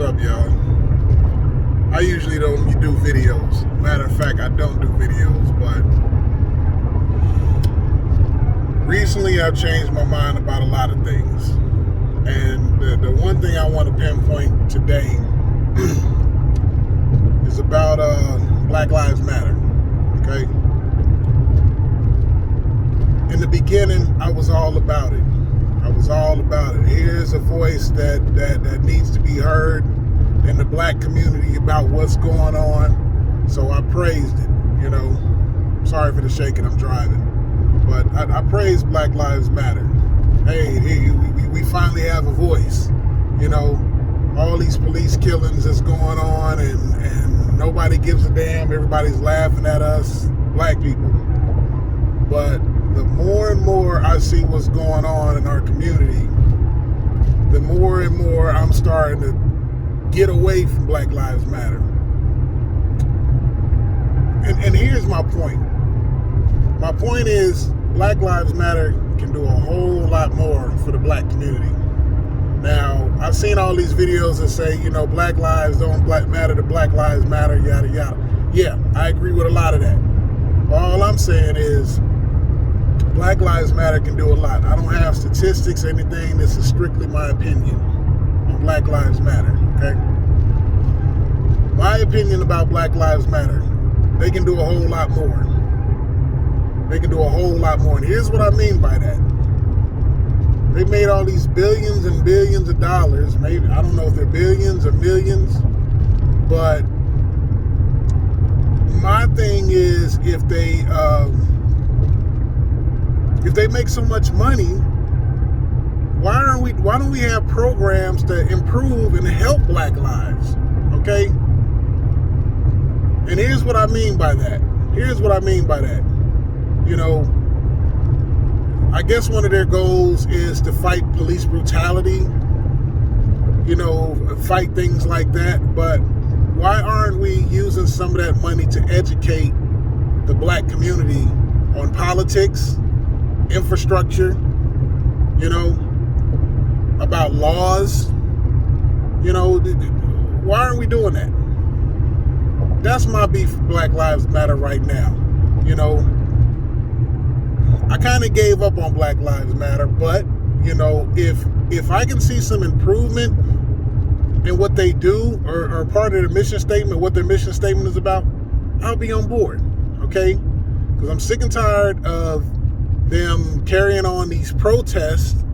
What's up, y'all? I usually don't do videos. Matter of fact, I don't do videos, but recently I've changed my mind about a lot of things. And the one thing I want to pinpoint today is about Black Lives Matter, okay? In the beginning, I was all about it. Here's a voice that needs to be heard in the black community about what's going on. So I praised it, you know. Sorry for the shaking, I'm driving. But I praise Black Lives Matter. Hey, we finally have a voice, you know. All these police killings that's going on and nobody gives a damn. Everybody's laughing at us, black people. But the more and more I see what's going on in our community, the more and more I'm starting to get away from Black Lives Matter. And here's my point. My point is Black Lives Matter can do a whole lot more for the black community. Now, I've seen all these videos that say, you know, black lives don't matter to Black Lives Matter, yada, yada. Yeah, I agree with a lot of that. All I'm saying is Black Lives Matter can do a lot. I don't have statistics or anything. This is strictly my opinion on Black Lives Matter, okay? My opinion about Black Lives Matter, they can do a whole lot more. They can do a whole lot more. And here's what I mean by that. They made all these billions and billions of dollars. Maybe, I don't know if they're billions or millions, but my thing is if they make so much money, why don't we have programs to improve and help black lives? Okay? And here's what I mean by that. You know, I guess one of their goals is to fight police brutality, you know, fight things like that. But why aren't we using some of that money to educate the black community on politics, infrastructure, you know, about laws? You know, why aren't we doing that? That's my beef with Black Lives Matter right now. You know, I kind of gave up on Black Lives Matter, but, you know, if I can see some improvement in what they do or part of their mission statement, what their mission statement is about, I'll be on board, okay? Because I'm sick and tired of them carrying on these protests,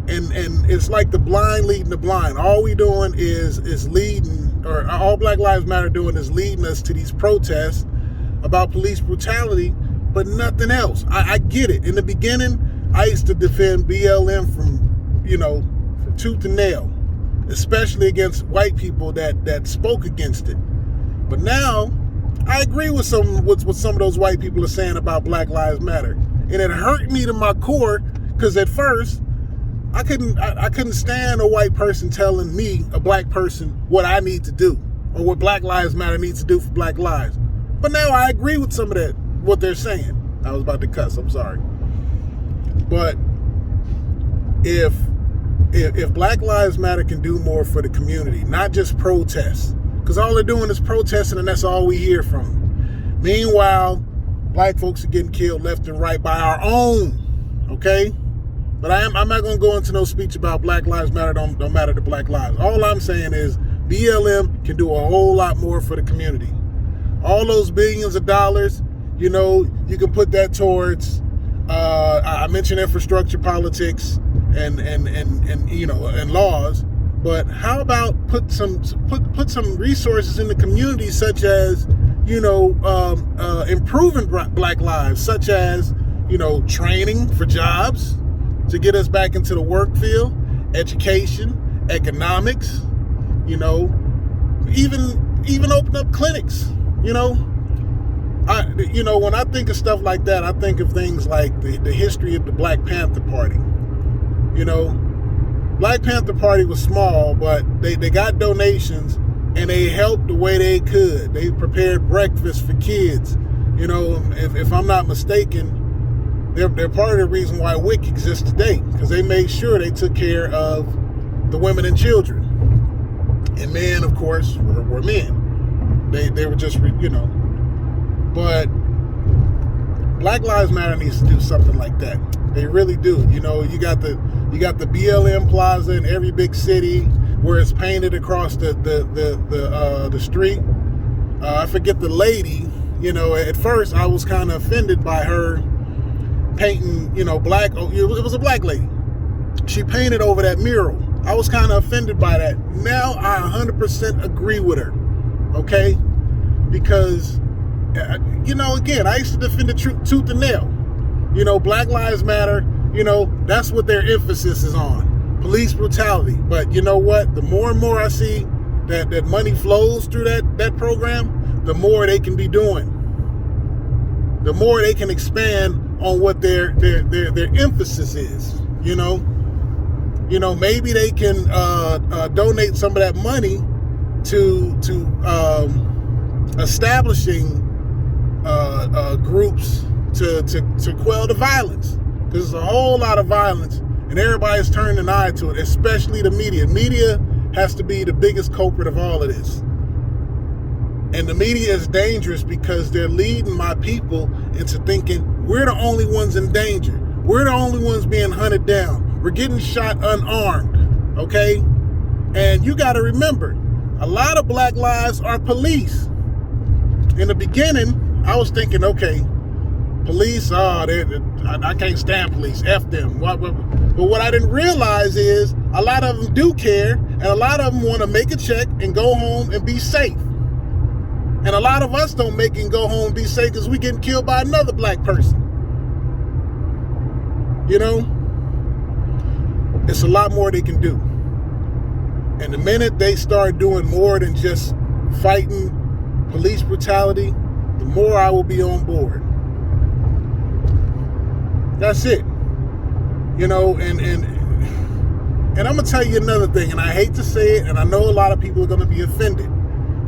and it's like the blind leading the blind. All we doing is leading, or all Black Lives Matter doing is leading us to these protests about police brutality, but nothing else. I get it. In the beginning, I used to defend BLM from tooth and nail, especially against white people that spoke against it. But now, I agree with what some of those white people are saying about Black Lives Matter. And it hurt me to my core, because at first, I couldn't stand a white person telling me, a black person, what I need to do, or what Black Lives Matter needs to do for black lives. But now I agree with some of that, what they're saying. I was about to cuss, I'm sorry. But if Black Lives Matter can do more for the community, not just protests, because all they're doing is protesting and that's all we hear from them. Meanwhile, black folks are getting killed left and right by our own, okay? But I'm not going to go into no speech about Black Lives Matter, don't matter to black lives. All I'm saying is BLM can do a whole lot more for the community. All those billions of dollars, you know, you can put that towards, I mentioned infrastructure, politics, and you know, and laws. But how about put some resources in the community, such as, you know, improving black lives, such as, you know, training for jobs to get us back into the work field, education, economics, you know, even open up clinics, you know. When I think of stuff like that, I think of things like the history of the Black Panther Party. You know, Black Panther Party was small, but they got donations and they helped the way they could. They prepared breakfast for kids. You know, if I'm not mistaken, they're part of the reason why WIC exists today, because they made sure they took care of the women and children. And men, of course, were men. They were just, But Black Lives Matter needs to do something like that. They really do. You got the BLM Plaza in every big city where it's painted across the street. I forget the lady. At first I was kind of offended by her painting. Black. It was a black lady. She painted over that mural. I was kind of offended by that. Now I 100% agree with her. Okay, because again, I used to defend the truth tooth and nail. Black Lives Matter, that's what their emphasis is on. Police brutality. But you know what? The more and more I see that money flows through that program, the more they can be doing. The more they can expand on what their emphasis is. Maybe they can donate some of that money to establishing groups to quell the violence, because there's a whole lot of violence and everybody's turning an eye to it, especially the media. Media has to be the biggest culprit of all of this. And the media is dangerous because they're leading my people into thinking we're the only ones in danger. We're the only ones being hunted down. We're getting shot unarmed, okay? And you got to remember, a lot of black lives are police. In the beginning, I was thinking, okay, police, I can't stand police, F them. But what I didn't realize is a lot of them do care, and a lot of them want to make a check and go home and be safe. And a lot of us don't make it and go home and be safe because we getting killed by another black person. It's a lot more they can do. And the minute they start doing more than just fighting police brutality, the more I will be on board. That's it. And I'm gonna tell you another thing, and I hate to say it, and I know a lot of people are gonna be offended,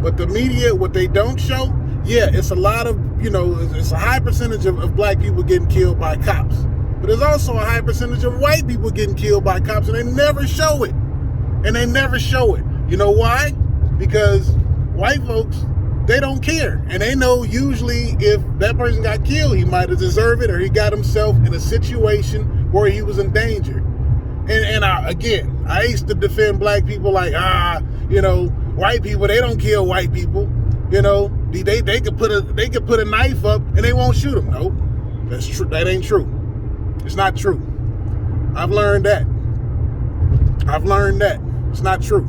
but the media, what they don't show, it's a lot of, it's a high percentage of black people getting killed by cops. But there's also a high percentage of white people getting killed by cops, and they never show it. You know why? Because white folks, they don't care. And they know usually if that person got killed, he might have deserved it, or he got himself in a situation where he was in danger. And I used to defend black people like, white people, they don't kill white people. They could put a knife up and they won't shoot them. Nope, that's true. That ain't true. It's not true. I've learned that. It's not true.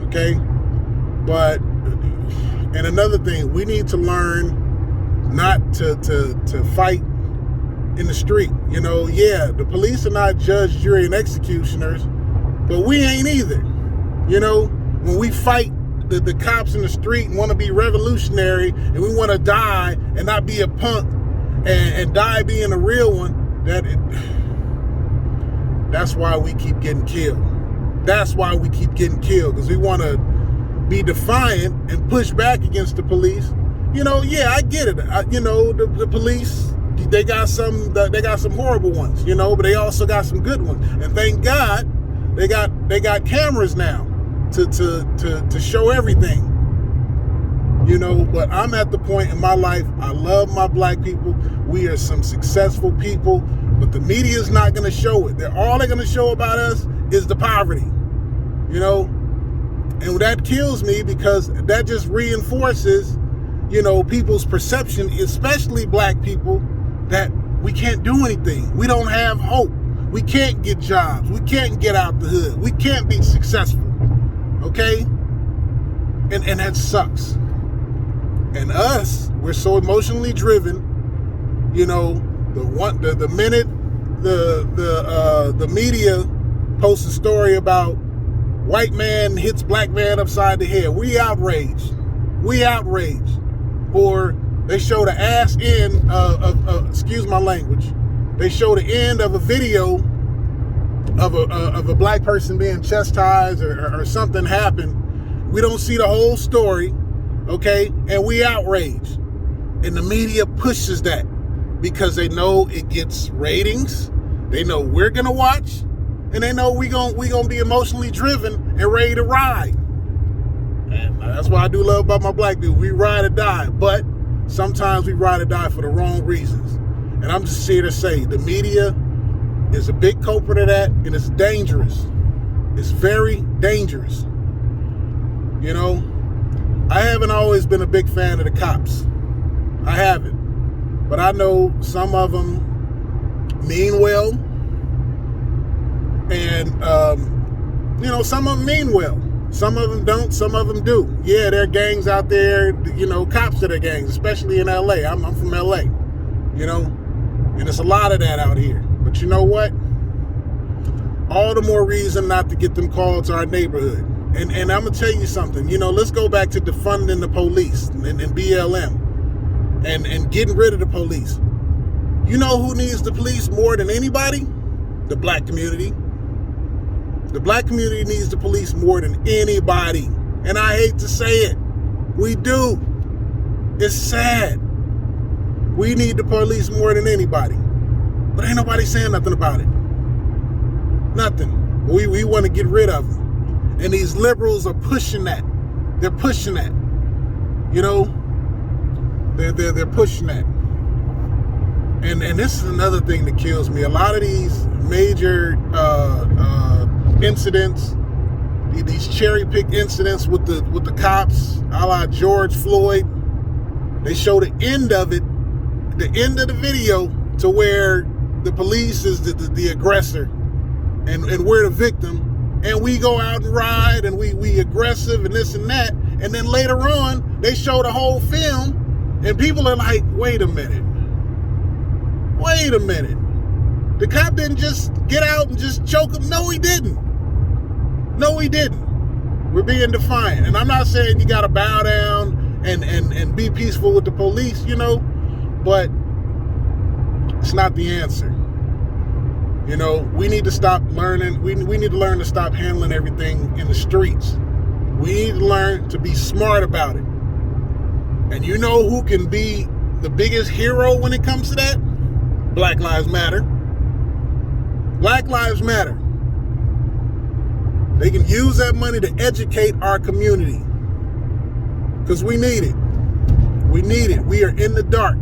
Okay? But, and another thing, we need to learn not to fight in the street. The police are not judge, jury, and executioners, but we ain't either. When we fight the cops in the street and want to be revolutionary and we want to die and not be a punk, and die being a real one, that's why we keep getting killed. That's why we keep getting killed, because we want to be defiant and push back against the police. I get it. The police, they got some horrible ones, but they also got some good ones. And thank God they got cameras now to show everything. But I'm at the point in my life, I love my black people. We are some successful people, but the media is not going to show it. All they're going to show about us is the poverty, and that kills me, because that just reinforces, people's perception, especially black people, that we can't do anything. We don't have hope. We can't get jobs. We can't get out the hood. We can't be successful. Okay? And that sucks. And us, we're so emotionally driven. The minute the media posts a story about white man hits black man upside the head, we outraged. Or they show the ass end of excuse my language. They show the end of a video of a black person being chastised or something happened. We don't see the whole story. Okay, and we outrage, and the media pushes that because they know it gets ratings. They know we're gonna watch, and and they know we gonna be emotionally driven and ready to ride. And that's what I do love about my black people. We ride or die, but sometimes we ride or die for the wrong reasons. And I'm just here to say the media is a big culprit of that, and it's dangerous. It's very dangerous. You know, I haven't always been a big fan of the cops. I haven't. But I know some of them mean well, and, you know, some of them mean well. Some of them don't, some of them do. Yeah, there are gangs out there, you know, cops that are gangs, especially in LA. I'm from LA, you know, and there's a lot of that out here. But you know what? All the more reason not to get them called to our neighborhood. And I'm going to tell you something. You know, let's go back to defunding the police and BLM and getting rid of the police. You know who needs the police more than anybody? The black community. The black community needs the police more than anybody. And I hate to say it. We do. It's sad. We need the police more than anybody. But ain't nobody saying nothing about it. Nothing. We want to get rid of them. And these liberals are pushing that. They're pushing that. You know? They're pushing that. And this is another thing that kills me. A lot of these major incidents, these cherry-picked incidents with the cops, a la George Floyd, they show the end of it, the end of the video, to where the police is the aggressor and we're the victim, and we go out and ride and we aggressive and this and that, and then later on they show the whole film and people are like, wait a minute, the cop didn't just get out and just choke him. No, he didn't. We're being defiant. And I'm not saying you got to bow down and be peaceful with the police, you know, but it's not the answer. You know, we need to stop learning. We need to learn to stop handling everything in the streets. We need to learn to be smart about it. And you know who can be the biggest hero when it comes to that? Black Lives Matter. Black Lives Matter. They can use that money to educate our community. Because we need it. We need it. We are in the dark.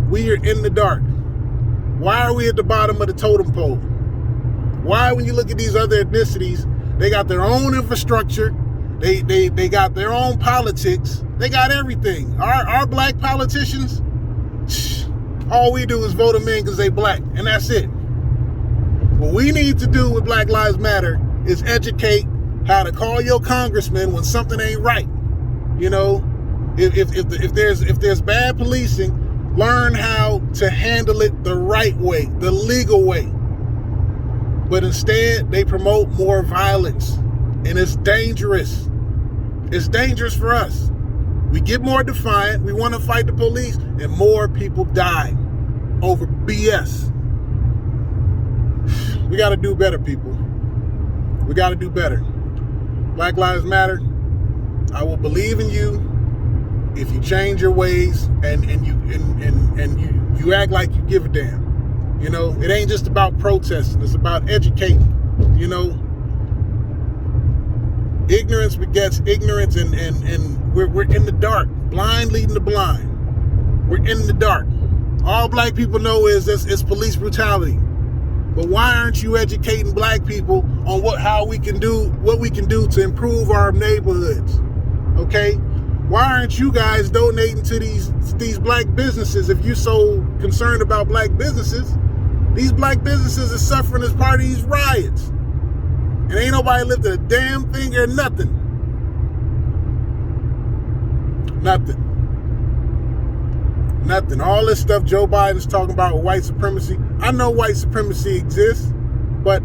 We are in the dark. Why are we at the bottom of the totem pole? Why, when you look at these other ethnicities, they got their own infrastructure, they got their own politics, they got everything. Our black politicians, all we do is vote them in because they black, and that's it. What we need to do with Black Lives Matter is educate how to call your congressman when something ain't right. You know, if there's bad policing, learn how to handle it the right way, the legal way. But instead, they promote more violence. And it's dangerous. It's dangerous for us. We get more defiant. We want to fight the police. And more people die over BS. We got to do better, people. We got to do better. Black Lives Matter. I will believe in you if you change your ways and you act like you give a damn. You know, it ain't just about protesting, it's about educating. You know, ignorance begets ignorance, and we're in the dark, blind leading the blind. We're in the dark. All black people know is it's police brutality. But why aren't you educating black people on what we can do to improve our neighborhoods? Okay? Why aren't you guys donating to these black businesses if you're so concerned about black businesses? These black businesses are suffering as part of these riots. And ain't nobody lifted a damn finger, nothing. Nothing. All this stuff Joe Biden's talking about with white supremacy. I know white supremacy exists, but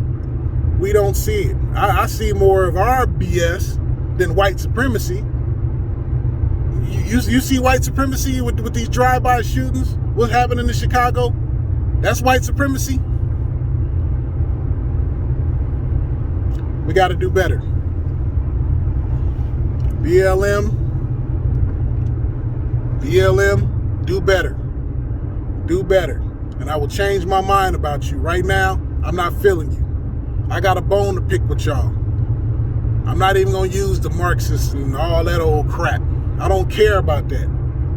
we don't see it. I see more of our BS than white supremacy. You see white supremacy with these drive-by shootings? What's happening in Chicago? That's white supremacy. We got to do better. BLM, do better. Do better. And I will change my mind about you. Right now, I'm not feeling you. I got a bone to pick with y'all. I'm not even going to use the Marxists and all that old crap. I don't care about that.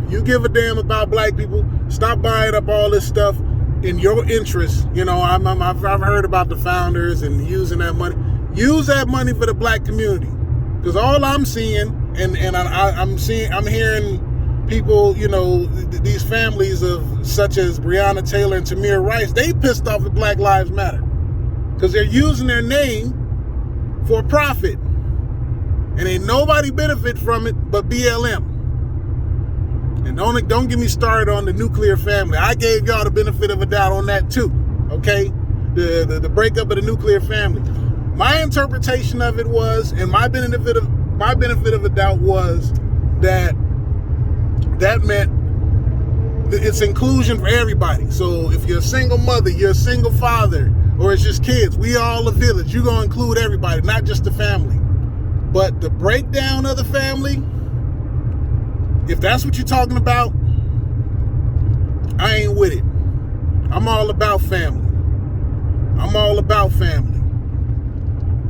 If you give a damn about black people, stop buying up all this stuff in your interest. You know, I've heard about the founders and using that money. Use that money for the black community. Because all I'm seeing, and I'm hearing people, you know, these families of such as Breonna Taylor and Tamir Rice, they pissed off at Black Lives Matter. Because they're using their name for profit. And ain't nobody benefit from it but BLM. And don't get me started on the nuclear family. I gave y'all the benefit of a doubt on that too. Okay? The breakup of the nuclear family. My interpretation of it was, and my benefit of a doubt was that meant it's inclusion for everybody. So if you're a single mother, you're a single father, or it's just kids, we all a village. You're going to include everybody, not just the family. But the breakdown of the family, if that's what you're talking about, I ain't with it. I'm all about family. I'm all about family.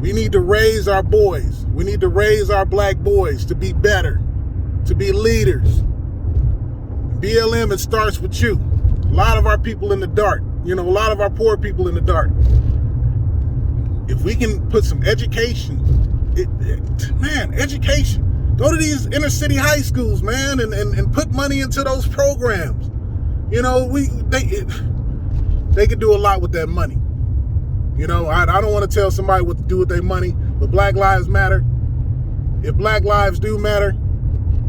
We need to raise our boys. We need to raise our black boys to be better, to be leaders. BLM, it starts with you. A lot of our people in the dark, you know, a lot of our poor people in the dark. If we can put some education, education. Go to these inner city high schools, man, and put money into those programs. You know, they could do a lot with that money. You know, I don't want to tell somebody what to do with their money, but Black Lives Matter. If Black lives do matter,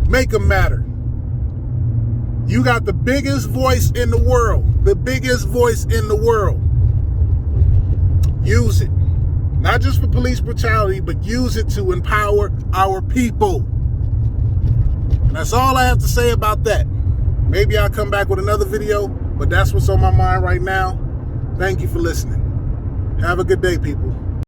make them matter. You got the biggest voice in the world, the biggest voice in the world. Use it. Not just for police brutality, but use it to empower our people. And that's all I have to say about that. Maybe I'll come back with another video, but that's what's on my mind right now. Thank you for listening. Have a good day, people.